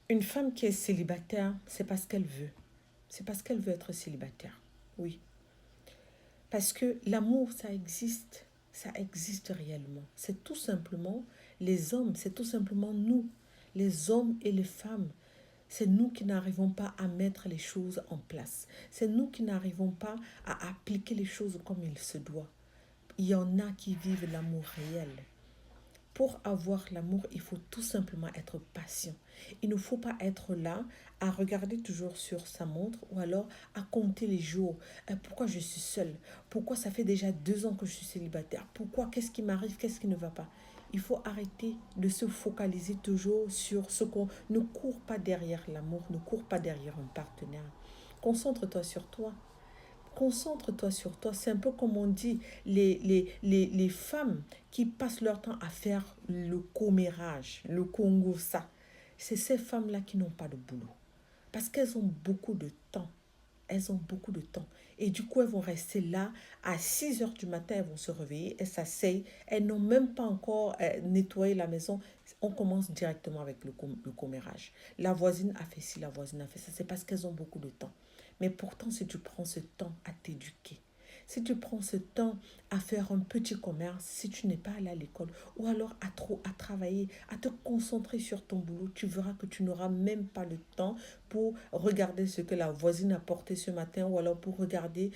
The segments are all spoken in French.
Une femme qui est célibataire, c'est parce qu'elle veut. C'est parce qu'elle veut être célibataire. Oui. Parce que l'amour, ça existe. Ça existe réellement. C'est tout simplement les hommes, c'est tout simplement nous, les hommes et les femmes. C'est nous qui n'arrivons pas à mettre les choses en place. C'est nous qui n'arrivons pas à appliquer les choses comme il se doit. Il y en a qui vivent l'amour réel. Pour avoir l'amour, il faut tout simplement être patient. Il ne faut pas être là à regarder toujours sur sa montre ou alors à compter les jours. Pourquoi je suis seule? Pourquoi ça fait déjà 2 ans que je suis célibataire? Pourquoi? Qu'est-ce qui m'arrive? Qu'est-ce qui ne va pas? Il faut arrêter de se focaliser toujours sur ce qu'on ne court pas derrière l'amour, ne court pas derrière un partenaire. Concentre-toi sur toi. Concentre-toi sur toi. C'est un peu comme on dit, les femmes qui passent leur temps à faire le commérage, le Congo, ça. C'est ces femmes-là qui n'ont pas de boulot. Parce qu'elles ont beaucoup de temps. Elles ont beaucoup de temps. Et du coup, elles vont rester là. À 6 heures du matin, elles vont se réveiller. Elles s'asseyent. Elles n'ont même pas encore nettoyé la maison. On commence directement avec le commérage. La voisine a fait ci, la voisine a fait ça. C'est parce qu'elles ont beaucoup de temps. Mais pourtant, si tu prends ce temps à t'éduquer, si tu prends ce temps à faire un petit commerce, si tu n'es pas allé à l'école, ou alors à travailler, à te concentrer sur ton boulot, tu verras que tu n'auras même pas le temps pour regarder ce que la voisine a porté ce matin, ou alors pour regarder,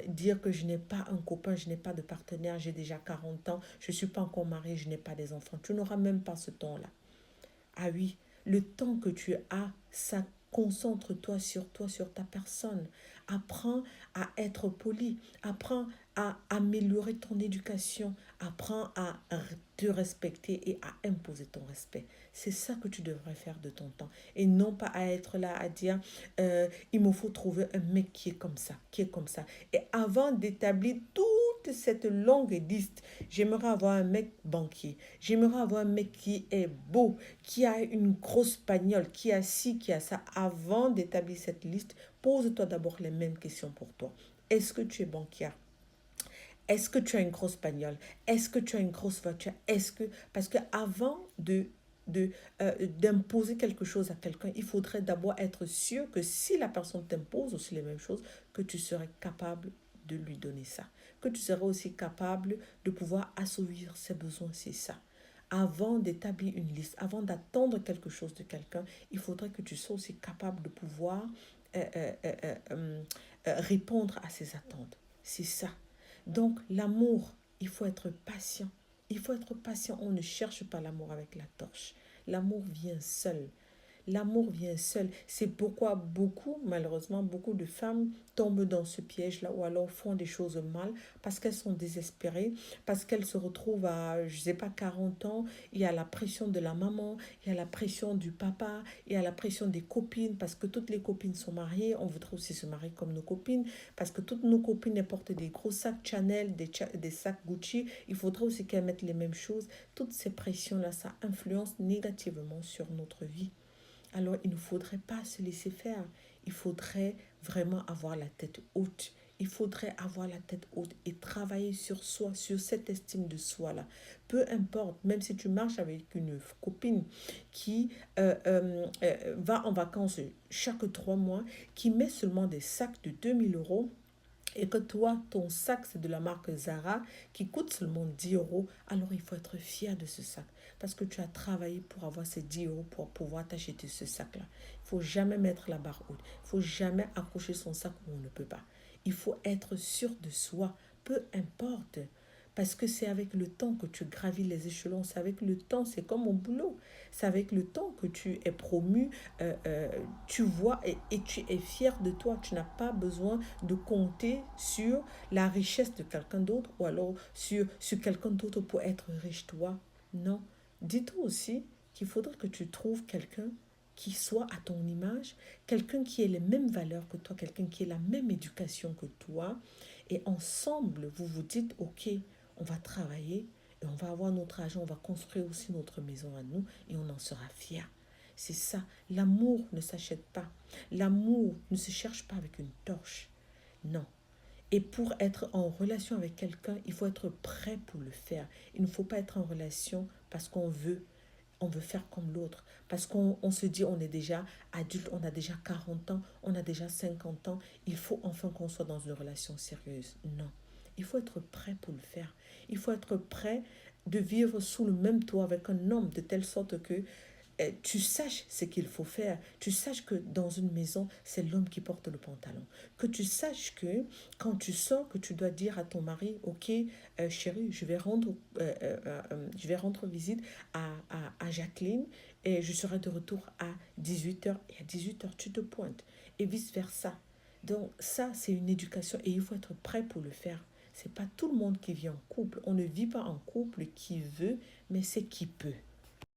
dire que je n'ai pas un copain, je n'ai pas de partenaire, j'ai déjà 40 ans, je ne suis pas encore mariée, je n'ai pas des enfants. Tu n'auras même pas ce temps-là. Ah oui, le temps que tu as, ça concentre-toi, sur ta personne. Apprends à être poli. Apprends à améliorer ton éducation. Apprends à te respecter et à imposer ton respect. C'est ça que tu devrais faire de ton temps. Et non pas à être là à dire, il me faut trouver un mec qui est comme ça, qui est comme ça. Et avant d'établir toute cette longue liste, j'aimerais avoir un mec banquier. J'aimerais avoir un mec qui est beau, qui a une grosse bagnole, qui a ci, qui a ça. Avant d'établir cette liste, pose-toi d'abord les mêmes questions pour toi. Est-ce que tu es banquier? Est-ce que tu as une grosse bagnole? Est-ce que tu as une grosse voiture? Est-ce que... Parce qu'avant d'imposer quelque chose à quelqu'un, il faudrait d'abord être sûr que si la personne t'impose aussi les mêmes choses, que tu serais capable de lui donner ça. Que tu serais aussi capable de pouvoir assouvir ses besoins, c'est ça. Avant d'établir une liste, avant d'attendre quelque chose de quelqu'un, il faudrait que tu sois aussi capable de pouvoir euh, euh, euh, euh, euh, répondre à ses attentes. C'est ça. Donc, l'amour, il faut être patient. Il faut être patient. On ne cherche pas l'amour avec la torche. L'amour vient seul. L'amour vient seul. C'est pourquoi malheureusement, beaucoup de femmes tombent dans ce piège-là ou alors font des choses mal parce qu'elles sont désespérées, parce qu'elles se retrouvent à, je ne sais pas, 40 ans. Il y a la pression de la maman, il y a la pression du papa, il y a la pression des copines parce que toutes les copines sont mariées. On voudrait aussi se marier comme nos copines parce que toutes nos copines portent des gros sacs Chanel, des sacs Gucci. Il faudrait aussi qu'elles mettent les mêmes choses. Toutes ces pressions-là, ça influence négativement sur notre vie. Alors, il ne faudrait pas se laisser faire. Il faudrait vraiment avoir la tête haute. Il faudrait avoir la tête haute et travailler sur soi, sur cette estime de soi-là. Peu importe, même si tu marches avec une copine qui va en vacances chaque 3 mois, qui met seulement des sacs de 2 000 € et que toi, ton sac, c'est de la marque Zara qui coûte seulement 10 euros, alors il faut être fier de ce sac. Parce que tu as travaillé pour avoir ces 10 euros pour pouvoir t'acheter ce sac-là. Il ne faut jamais mettre la barre haute. Il ne faut jamais accrocher son sac où on ne peut pas. Il faut être sûr de soi, peu importe. Parce que c'est avec le temps que tu gravis les échelons. C'est avec le temps, c'est comme au boulot. C'est avec le temps que tu es promu. Tu vois et tu es fier de toi. Tu n'as pas besoin de compter sur la richesse de quelqu'un d'autre ou alors sur quelqu'un d'autre pour être riche, toi. Non. Dis-toi aussi qu'il faudrait que tu trouves quelqu'un qui soit à ton image, quelqu'un qui ait les mêmes valeurs que toi, quelqu'un qui ait la même éducation que toi. Et ensemble, vous vous dites, OK, on va travailler et on va avoir notre argent, on va construire aussi notre maison à nous et on en sera fiers. C'est ça. L'amour ne s'achète pas. L'amour ne se cherche pas avec une torche. Non. Et pour être en relation avec quelqu'un, il faut être prêt pour le faire. Il ne faut pas être en relation parce qu'on veut. on veut faire comme l'autre. Parce qu'on se dit, on est déjà adulte, on a déjà 40 ans, on a déjà 50 ans. Il faut enfin qu'on soit dans une relation sérieuse. Non. Il faut être prêt pour le faire. Il faut être prêt de vivre sous le même toit avec un homme de telle sorte que tu saches ce qu'il faut faire, tu saches que dans une maison, c'est l'homme qui porte le pantalon, que tu saches que quand tu sors, que tu dois dire à ton mari, ok, chérie, je vais rendre visite à Jacqueline et je serai de retour à 18h et à 18h tu te pointes et vice-versa. Donc ça, c'est une éducation et il faut être prêt pour le faire. C'est pas tout le monde qui vit en couple. On ne vit pas en couple qui veut, mais c'est qui peut.